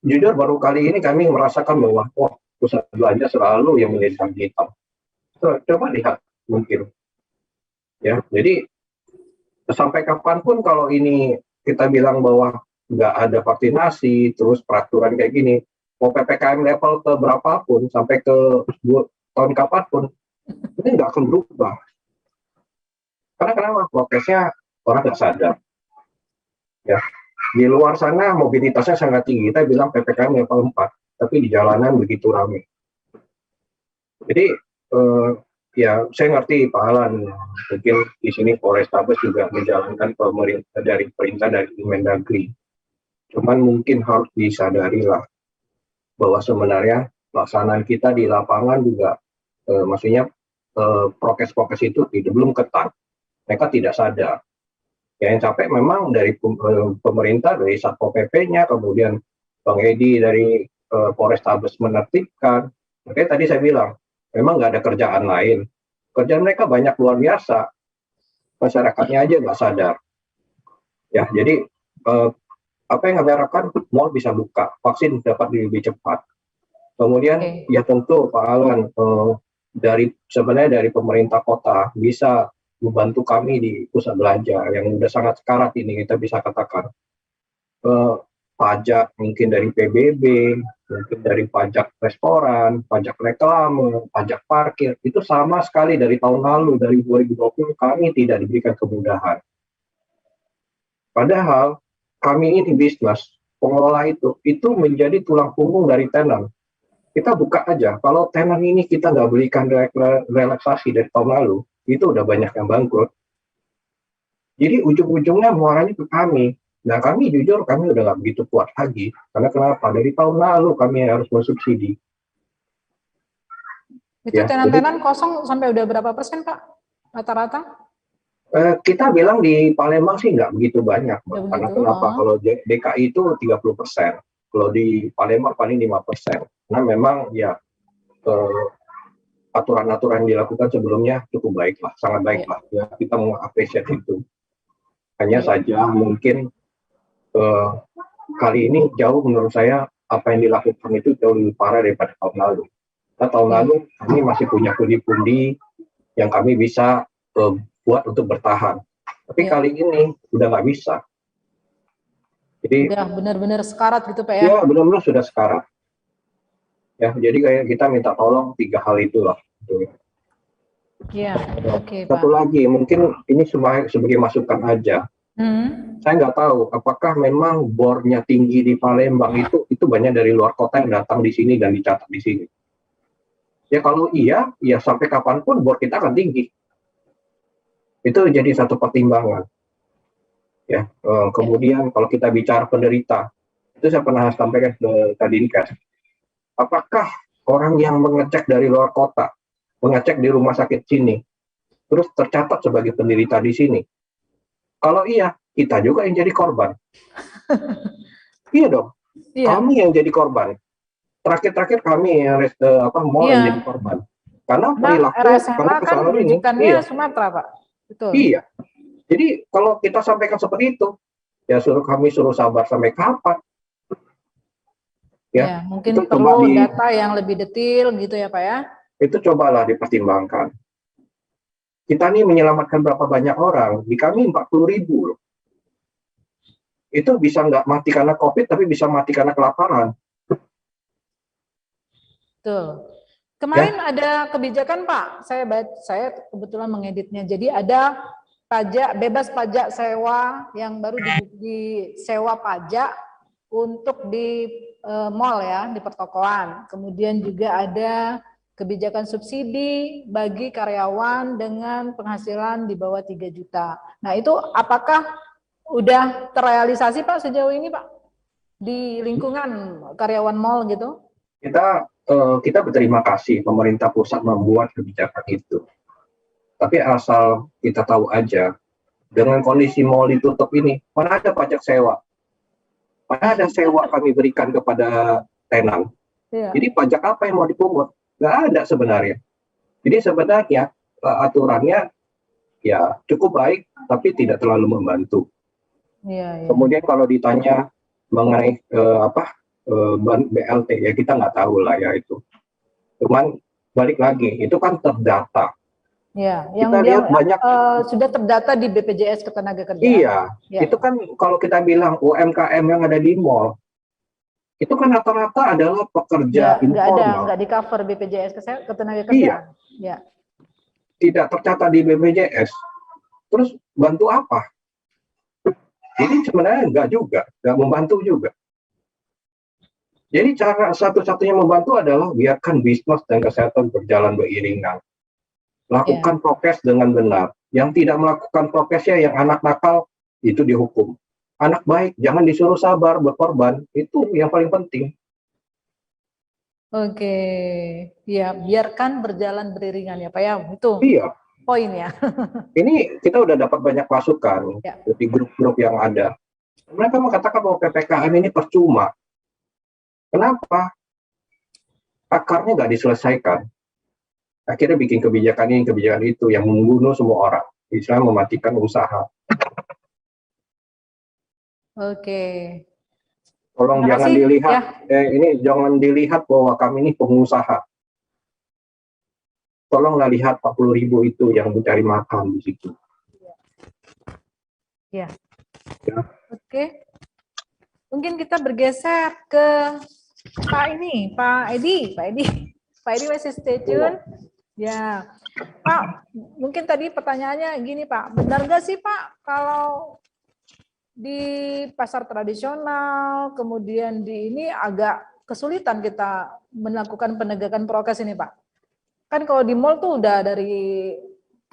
jujur baru kali ini kami merasakan bahwa pusat belanja selalu yang menjadi kambing hitam. Coba lihat mungkin. Ya, jadi sampai kapanpun kalau ini kita bilang bahwa nggak ada vaksinasi, terus peraturan kayak gini, mau PPKM level ke berapapun, sampai ke tahun kapanpun, ini nggak akan berubah. Karena kenapa? Prokesnya orang nggak sadar. Ya, di luar sana mobilitasnya sangat tinggi. Kita bilang PPKM level 4, tapi di jalanan begitu ramai. Jadi ya saya ngerti Pak Alan, mungkin di sini Polrestabes juga menjalankan pemerintah dari perintah dari Mendagri. Cuman mungkin harus disadari lah bahwa sebenarnya pelaksanaan kita di lapangan juga maksudnya prokes-prokes itu belum ketat. Mereka tidak sadar. Yang capek memang dari pemerintah, dari Satpol PP-nya, kemudian Bang Edi dari Polrestabes menertibkan. Makanya tadi saya bilang, memang nggak ada kerjaan lain. Kerjaan mereka banyak luar biasa. Masyarakatnya aja nggak sadar. Ya, jadi apa yang kami harapkan, mal bisa buka, vaksin dapat lebih cepat. Kemudian ya tentu Pak Alan sebenarnya dari pemerintah kota bisa membantu kami di pusat belanja yang sudah sangat sekarat ini, kita bisa katakan. Pajak mungkin dari PBB, mungkin dari pajak restoran, pajak reklame, pajak parkir, itu sama sekali dari tahun lalu, dari 2020 kami tidak diberikan kemudahan. Padahal kami ini bisnis, pengelola itu menjadi tulang punggung dari tenan. Kita buka aja, kalau tenan ini kita nggak berikan relaksasi dari tahun lalu, itu udah banyak yang bangkrut. Jadi ujung-ujungnya muaranya ke kami. Nah kami jujur, kami udah nggak begitu kuat lagi. Karena kenapa? Dari tahun lalu kami harus mensubsidi. Itu ya, tenan-tenan kosong sampai udah berapa persen Pak? Rata-rata? Kita bilang di Palembang sih nggak begitu banyak. Karena kenapa? Kalau DKI itu 30%. Kalau di Palembang paling 5%. Nah memang ya aturan-aturan yang dilakukan sebelumnya cukup baik lah, sangat baik lah. Ya, kita mengapresiasi itu. Hanya saja mungkin kali ini jauh menurut saya apa yang dilakukan itu jauh lebih parah daripada tahun lalu. Nah, tahun lalu kami masih punya pundi-pundi yang kami bisa buat untuk bertahan. Tapi kali ini udah nggak bisa. Jadi udah benar-benar sekarat gitu Pak ya? Ya benar-benar sudah sekarat. Ya, jadi kayak kita minta tolong 3 hal itulah. Iya, oke Pak. Satu lagi, mungkin ini sebagai masukan aja. Saya nggak tahu apakah memang bornya tinggi di Palembang itu banyak dari luar kota yang datang di sini dan dicatat di sini. Ya kalau iya, ya sampai kapanpun bor kita akan tinggi. Itu jadi satu pertimbangan. Ya, kemudian kalau kita bicara penderita, itu saya pernah sampaikan ke Kadinkes. Apakah orang yang mengecek dari luar kota, mengecek di rumah sakit sini, terus tercatat sebagai penderita di sini? Kalau iya, kita juga yang jadi korban. Iya dong, kami yang jadi korban. Terakhir kami yang mau yang jadi korban. Karena perilaku, karena kesalahan ini. Iya. Sumatera Pak. Betul. Iya. Jadi kalau kita sampaikan seperti itu, ya kami suruh sabar sampai kapan? Ya, mungkin perlu data yang lebih detail gitu ya Pak ya. Itu cobalah dipertimbangkan. Kita nih menyelamatkan berapa banyak orang, di kami 40.000 loh. Itu bisa nggak mati karena COVID, tapi bisa mati karena kelaparan. Betul. Kemarin ada kebijakan Pak, saya kebetulan mengeditnya. Jadi ada bebas pajak sewa yang baru disewa pajak untuk di mall ya, di pertokoan. Kemudian juga ada kebijakan subsidi bagi karyawan dengan penghasilan di bawah 3 juta. Nah itu apakah udah terrealisasi Pak sejauh ini Pak? Di lingkungan karyawan mall gitu? Kita berterima kasih pemerintah pusat membuat kebijakan itu. Tapi asal kita tahu aja, dengan kondisi mall ditutup ini, mana ada pajak sewa? Mana ada sewa kami berikan kepada tenan? Ya. Jadi pajak apa yang mau dipungut? Nggak ada sebenarnya. Jadi sebenarnya aturannya ya cukup baik, tapi tidak terlalu membantu. Ya. Kemudian kalau ditanya mengenai BLT, ya kita nggak tahu lah ya itu. Cuman balik lagi, itu kan terdata. Ya, yang Kita lihat banyak. sudah terdata di BPJS Ketenagakerjaan. Iya, Ya. itu kan kalau kita bilang UMKM yang ada di mall, itu kan rata-rata adalah pekerja informal. Nggak di cover BPJS Ketenagakerjaan. Iya. Ya. Tidak tercatat di BPJS. Terus bantu apa? Ini sebenarnya nggak membantu juga. Jadi cara satu-satunya membantu adalah biarkan bisnis dan kesehatan berjalan beriringan. Lakukan prokes dengan benar. Yang tidak melakukan prokesnya, yang anak nakal, itu dihukum. Anak baik, jangan disuruh sabar, berkorban. Itu yang paling penting. Oke, ya biarkan berjalan beriringan ya Pak ya, itu Iya. poin ya. Ini kita udah dapat banyak masukan di grup-grup yang ada. Mereka mengatakan bahwa PPKM ini percuma. Kenapa? Akarnya nggak diselesaikan. Akhirnya bikin kebijakan ini, kebijakan itu yang membunuh semua orang. Bisa mematikan usaha. Oke. Tolong jangan dilihat, ini jangan dilihat bahwa kami ini pengusaha. Tolonglah lihat 40.000 itu yang mencari makan di situ. Ya. Oke. Mungkin kita bergeser ke Pak Edi. Pak Edi masih stay tune. Ya, Pak, mungkin tadi pertanyaannya gini Pak, benar nggak sih Pak kalau di pasar tradisional, kemudian di ini agak kesulitan kita melakukan penegakan prokes ini Pak? Kan kalau di mall tuh udah dari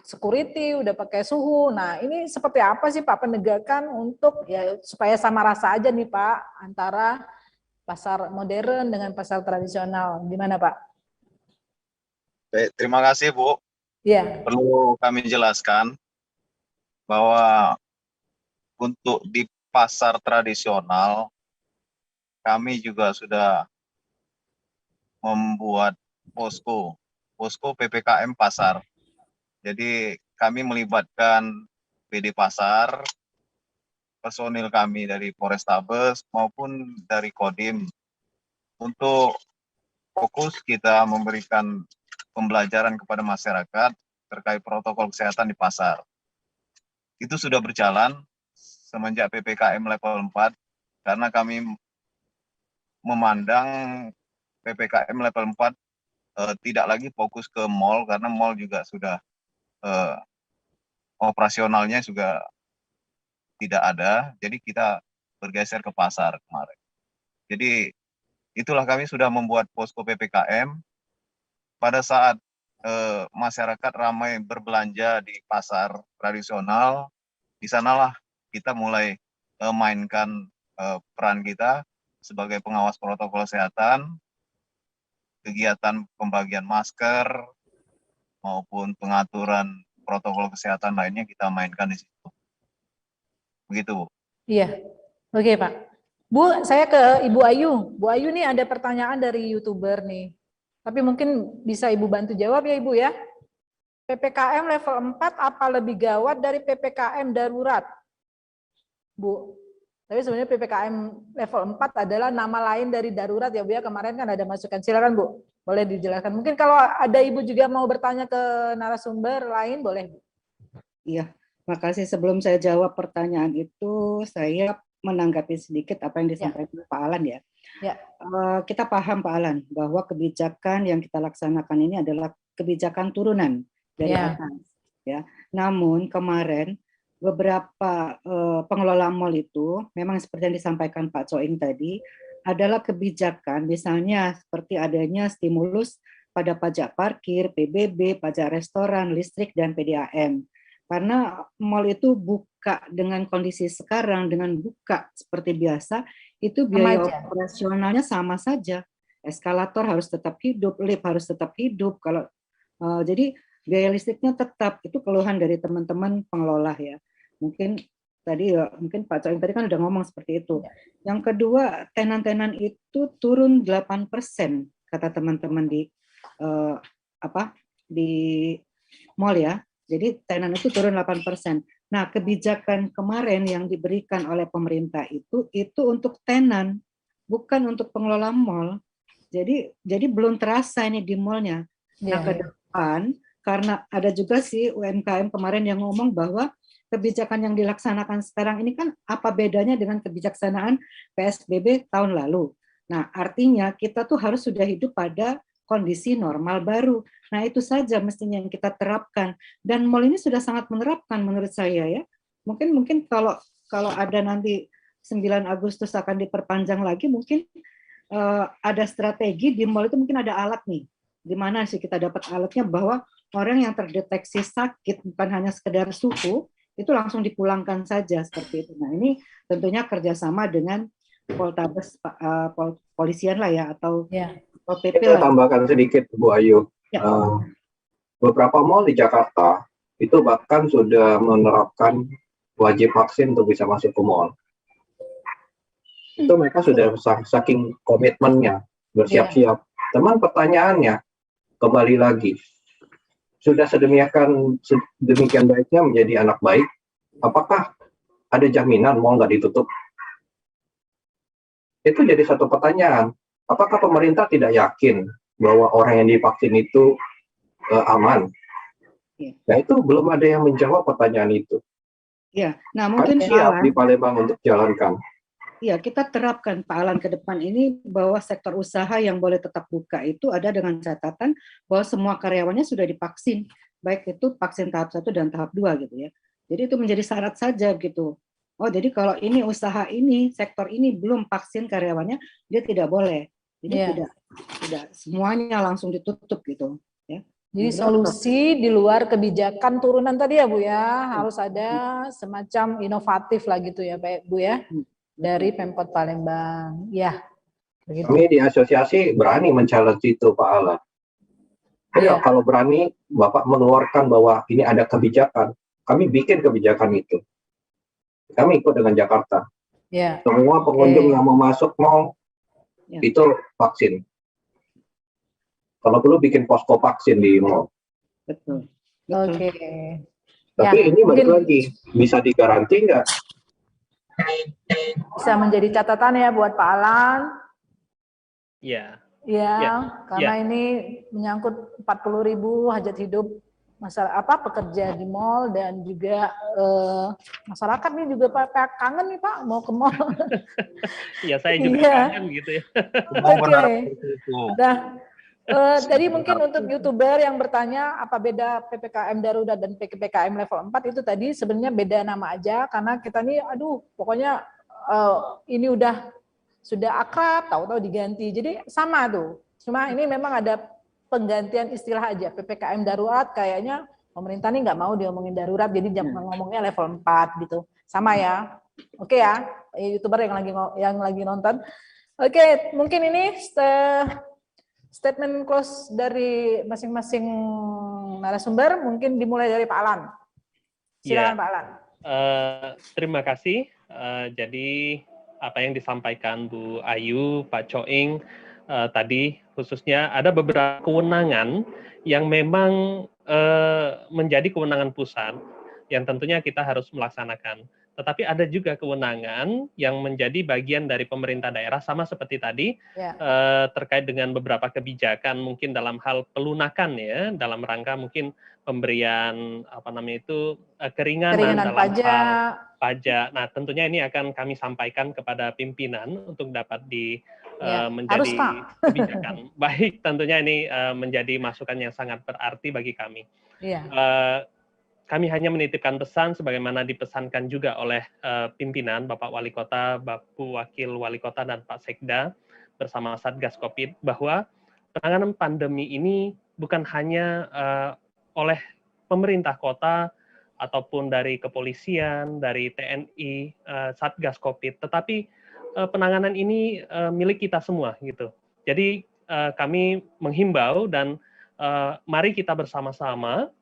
security, udah pakai suhu. Nah, ini seperti apa sih Pak penegakan untuk ya supaya sama rasa aja nih Pak antara pasar modern dengan pasar tradisional. Gimana Pak? Baik, terima kasih Bu. Ya. Perlu kami jelaskan bahwa untuk di pasar tradisional kami juga sudah membuat posko PPKM pasar. Jadi kami melibatkan PD pasar, personil kami dari Polrestabes maupun dari Kodim untuk fokus kita memberikan pembelajaran kepada masyarakat terkait protokol kesehatan di pasar. Itu sudah berjalan semenjak PPKM level 4 karena kami memandang PPKM level 4 tidak lagi fokus ke mall karena mall juga sudah operasionalnya juga tidak ada, jadi kita bergeser ke pasar kemarin. Jadi itulah kami sudah membuat posko PPKM. Pada saat masyarakat ramai berbelanja di pasar tradisional, di sanalah kita mulai mainkan peran kita sebagai pengawas protokol kesehatan, kegiatan pembagian masker maupun pengaturan protokol kesehatan lainnya kita mainkan di situ. Begitu, Bu. Iya, oke Pak. Bu, saya ke Ibu Ayu. Bu Ayu nih ada pertanyaan dari YouTuber nih. Tapi mungkin bisa Ibu bantu jawab ya Ibu ya. PPKM level 4 apa lebih gawat dari PPKM darurat? Bu, tapi sebenarnya PPKM level 4 adalah nama lain dari darurat ya Bu ya. Kemarin kan ada masukan. Silakan Bu, boleh dijelaskan. Mungkin kalau ada Ibu juga mau bertanya ke narasumber lain, boleh Bu. Iya, makasih. Sebelum saya jawab pertanyaan itu, saya menanggapi sedikit apa yang disampaikan Pak Alan ya. Kita paham Pak Alan bahwa kebijakan yang kita laksanakan ini adalah kebijakan turunan dari atas. Ya. Namun kemarin beberapa pengelola mal itu memang seperti yang disampaikan Pak Coing tadi adalah kebijakan misalnya seperti adanya stimulus pada pajak parkir, PBB, pajak restoran, listrik, dan PDAM. Karena mal itu buka dengan kondisi sekarang, dengan buka seperti biasa, itu biaya operasionalnya sama saja. Eskalator harus tetap hidup, lift harus tetap hidup. Kalau jadi biaya listriknya tetap, itu keluhan dari teman-teman pengelola ya. Mungkin tadi mungkin Pak Coing tadi kan udah ngomong seperti itu. Yang kedua, tenan-tenan itu turun 8% kata teman-teman di di mall ya. Jadi tenan itu turun 8%. Nah, kebijakan kemarin yang diberikan oleh pemerintah itu untuk tenan, bukan untuk pengelola mall. Jadi belum terasa ini di mallnya. Nah, ke depan karena ada juga sih UMKM kemarin yang ngomong bahwa kebijakan yang dilaksanakan sekarang ini kan apa bedanya dengan kebijaksanaan PSBB tahun lalu. Nah, artinya kita tuh harus sudah hidup pada kondisi normal baru. Nah, itu saja mestinya yang kita terapkan. Dan mall ini sudah sangat menerapkan menurut saya ya. Mungkin kalau ada nanti 9 Agustus akan diperpanjang lagi, mungkin ada strategi di mall itu, mungkin ada alat nih. Di mana sih kita dapat alatnya bahwa orang yang terdeteksi sakit bukan hanya sekedar suhu, itu langsung dipulangkan saja seperti itu. Nah, ini tentunya kerjasama dengan Poltabes, polisian lah ya, atau PP Saya lah. tambahkan sedikit Bu Ayu. Ya. Beberapa mall di Jakarta itu bahkan sudah menerapkan wajib vaksin untuk bisa masuk ke mall. Itu mereka sudah saking komitmennya, bersiap-siap. Teman, pertanyaannya, kembali lagi, sudah sedemikian baiknya menjadi anak baik, apakah ada jaminan mall nggak ditutup? Itu jadi satu pertanyaan. Apakah pemerintah tidak yakin bahwa orang yang divaksin itu aman? Nah, itu belum ada yang menjawab pertanyaan itu. Ya, nah mungkin Kami siap di Palembang untuk jalankan. Iya, kita terapkan Pak Alan ke depan ini bahwa sektor usaha yang boleh tetap buka itu ada dengan catatan bahwa semua karyawannya sudah divaksin, baik itu vaksin tahap 1 dan tahap 2 gitu ya. Jadi itu menjadi syarat saja gitu. Oh, jadi kalau ini usaha ini, sektor ini belum vaksin karyawannya, dia tidak boleh. Jadi tidak semuanya langsung ditutup gitu ya. Jadi solusi di luar kebijakan turunan tadi ya Bu ya, harus ada semacam inovatif lah gitu ya Pak Bu ya, dari Pemkot Palembang. Ya, begitu. Kami di asosiasi berani men-challenge itu Pak Alan. Ya, kalau berani Bapak mengeluarkan bahwa ini ada kebijakan, kami bikin kebijakan itu. Kami ikut dengan Jakarta. Semua pengunjung yang mau masuk mall itu vaksin. Kalau perlu bikin posko vaksin di mall. Betul. Oke. Tapi ini balik lagi, bisa digaranti nggak? Bisa menjadi catatan ya buat Pak Alan. Iya. Karena ini menyangkut 40.000 hajat hidup pekerja di mall dan juga masyarakat nih juga Pak kangen nih Pak mau ke mall. Iya, saya juga kangen gitu ya. Oke. Nah, tadi mungkin untuk YouTuber yang bertanya apa beda PPKM darurat dan PPKM level 4 itu tadi sebenarnya beda nama aja karena kita nih pokoknya ini sudah akrab, tahu-tahu diganti. Jadi sama tuh. Cuma ini memang ada penggantian istilah aja. PPKM darurat kayaknya pemerintah nih nggak mau diomongin darurat, jadi jangan ngomongnya level 4 gitu. Sama ya. Oke ya, YouTuber yang lagi nonton. Oke, mungkin ini statement close dari masing-masing narasumber, mungkin dimulai dari Pak Alan. Silakan Pak Alan. Terima kasih. Jadi apa yang disampaikan Bu Ayu, Pak Choing tadi, khususnya ada beberapa kewenangan yang memang menjadi kewenangan pusat yang tentunya kita harus melaksanakan. Tetapi ada juga kewenangan yang menjadi bagian dari pemerintah daerah, sama seperti tadi, terkait dengan beberapa kebijakan mungkin dalam hal pelunakan ya, dalam rangka mungkin pemberian keringanan dalam hal pajak. Nah, tentunya ini akan kami sampaikan kepada pimpinan untuk dapat menjadi kebijakan. Baik, tentunya ini menjadi masukan yang sangat berarti bagi kami. Kami hanya menitipkan pesan sebagaimana dipesankan juga oleh pimpinan Bapak Wali Kota, Bapak Wakil Wali Kota, dan Pak Sekda bersama Satgas Covid bahwa penanganan pandemi ini bukan hanya oleh pemerintah kota ataupun dari kepolisian, dari TNI, Satgas Covid, tetapi penanganan ini milik kita semua gitu. Jadi kami menghimbau dan mari kita bersama-sama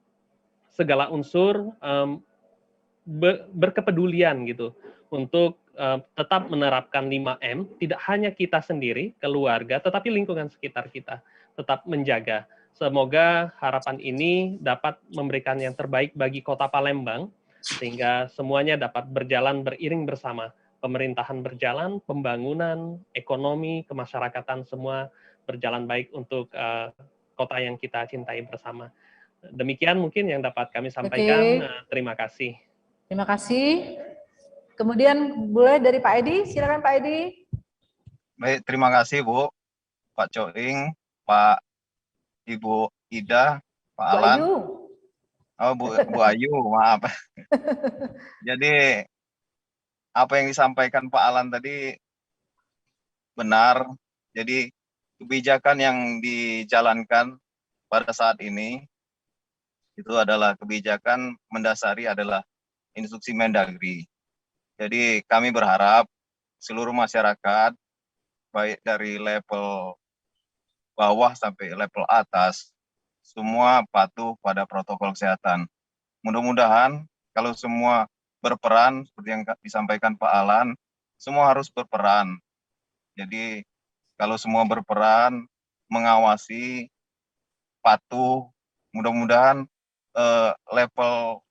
segala unsur berkepedulian gitu untuk tetap menerapkan 5M, tidak hanya kita sendiri, keluarga, tetapi lingkungan sekitar kita tetap menjaga. Semoga harapan ini dapat memberikan yang terbaik bagi Kota Palembang, sehingga semuanya dapat berjalan beriring bersama. Pemerintahan berjalan, pembangunan, ekonomi, kemasyarakatan semua berjalan baik untuk kota yang kita cintai bersama. Demikian mungkin yang dapat kami sampaikan. Terima kasih. Terima kasih. Kemudian boleh dari Pak Edi, silakan Pak Edi. Baik, terima kasih Bu, Pak Coing, Pak Ibu Ida, Pak Bu Alan. Ayu. Oh, Bu Ayu, maaf. Jadi apa yang disampaikan Pak Alan tadi benar. Jadi kebijakan yang dijalankan pada saat ini itu adalah kebijakan mendasari adalah instruksi Mendagri. Jadi kami berharap seluruh masyarakat baik dari level bawah sampai level atas semua patuh pada protokol kesehatan. Mudah-mudahan kalau semua berperan seperti yang disampaikan Pak Alan, semua harus berperan. Jadi kalau semua berperan mengawasi, patuh, mudah-mudahan level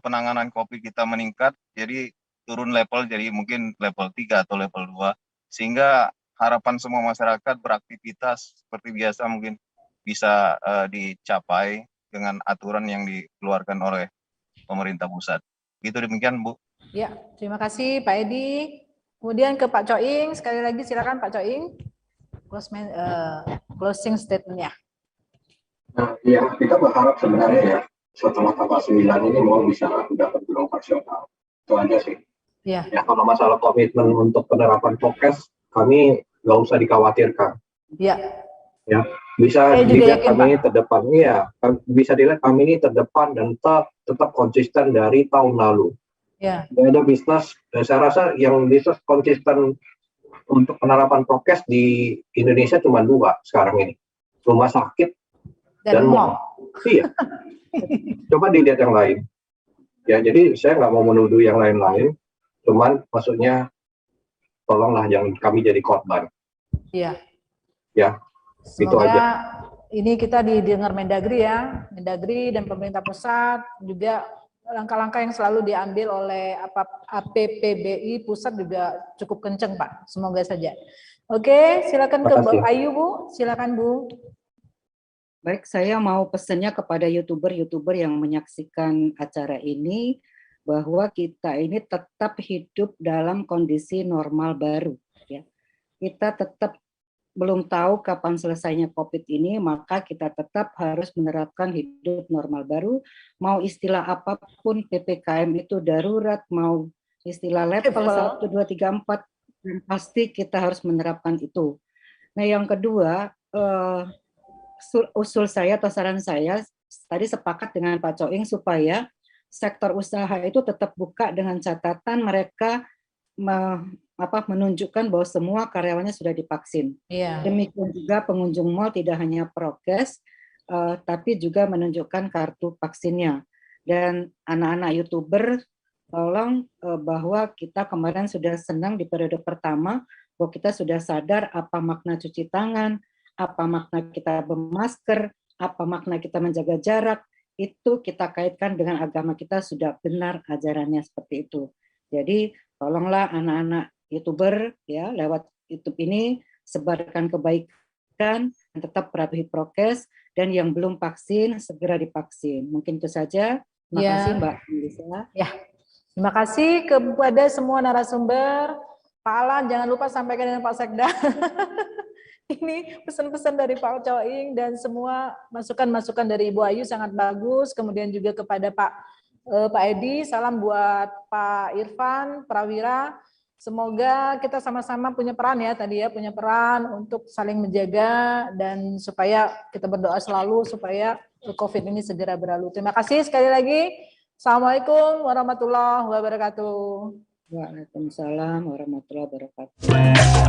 penanganan COVID kita meningkat, jadi turun level jadi mungkin level 3 atau level 2, sehingga harapan semua masyarakat beraktivitas seperti biasa mungkin bisa dicapai dengan aturan yang dikeluarkan oleh pemerintah pusat. Gitu demikian Bu. Ya, terima kasih Pak Edi. Kemudian ke Pak Coing, sekali lagi silakan Pak Coing. Closing statement-nya. Nah, ya kita berharap sebenarnya ya setelah tanggal 9 ini mau bisa dapat gedung fungsional. Itu aja sih. Ya. Ya, kalau masalah komitmen untuk penerapan prokes, kami nggak usah dikhawatirkan. Ya. Ya, bisa dilihat kami ini terdepan. Iya, bisa dilihat kami ini terdepan dan tetap konsisten dari tahun lalu. Ya. Ada bisnis, saya rasa yang bisnis konsisten untuk penerapan prokes di Indonesia cuma 2 sekarang ini, rumah sakit dan mall. Iya. Coba dilihat yang lain. Ya, jadi saya nggak mau menuduh yang lain-lain, cuman maksudnya tolonglah jangan kami jadi korban. Iya. Ya, semoga itu aja. Ini kita didengar Mendagri ya, Mendagri dan pemerintah pusat juga langkah-langkah yang selalu diambil oleh APPBI pusat juga cukup kenceng Pak. Semoga saja. Oke, silakan ke Bu Ayu Bu, silakan Bu. Baik, saya mau pesannya kepada YouTuber yang menyaksikan acara ini bahwa kita ini tetap hidup dalam kondisi normal baru. Ya. Kita tetap belum tahu kapan selesainya COVID ini, maka kita tetap harus menerapkan hidup normal baru. Mau istilah apapun, PPKM itu darurat, mau istilah level 1, 2, 3, 4, pasti kita harus menerapkan itu. Nah, yang kedua, usul saya atau saran saya tadi sepakat dengan Pak Coing supaya sektor usaha itu tetap buka dengan catatan mereka menunjukkan bahwa semua karyawannya sudah divaksin. Yeah. Demikian juga pengunjung mal tidak hanya prokes, tapi juga menunjukkan kartu vaksinnya. Dan anak-anak YouTuber, tolong bahwa kita kemarin sudah senang di periode pertama bahwa kita sudah sadar apa makna cuci tangan, apa makna kita bermasker, apa makna kita menjaga jarak, itu kita kaitkan dengan agama kita sudah benar ajarannya seperti itu. Jadi tolonglah anak-anak YouTuber ya lewat YouTube ini sebarkan kebaikan dan tetap patuhi prokes dan yang belum vaksin segera divaksin. Mungkin itu saja. Terima kasih Mbak Melissa. Ya. Terima kasih kepada semua narasumber. Pak Alan jangan lupa sampaikan dengan Pak Sekda. Ini pesan-pesan dari Pak Coing dan semua masukan-masukan dari Ibu Ayu sangat bagus. Kemudian juga kepada Pak Edi, salam buat Pak Irfan, Prawira. Semoga kita sama-sama punya peran ya tadi ya, punya peran untuk saling menjaga dan supaya kita berdoa selalu supaya COVID ini segera berlalu. Terima kasih sekali lagi. Assalamualaikum warahmatullahi wabarakatuh. Waalaikumsalam warahmatullahi wabarakatuh.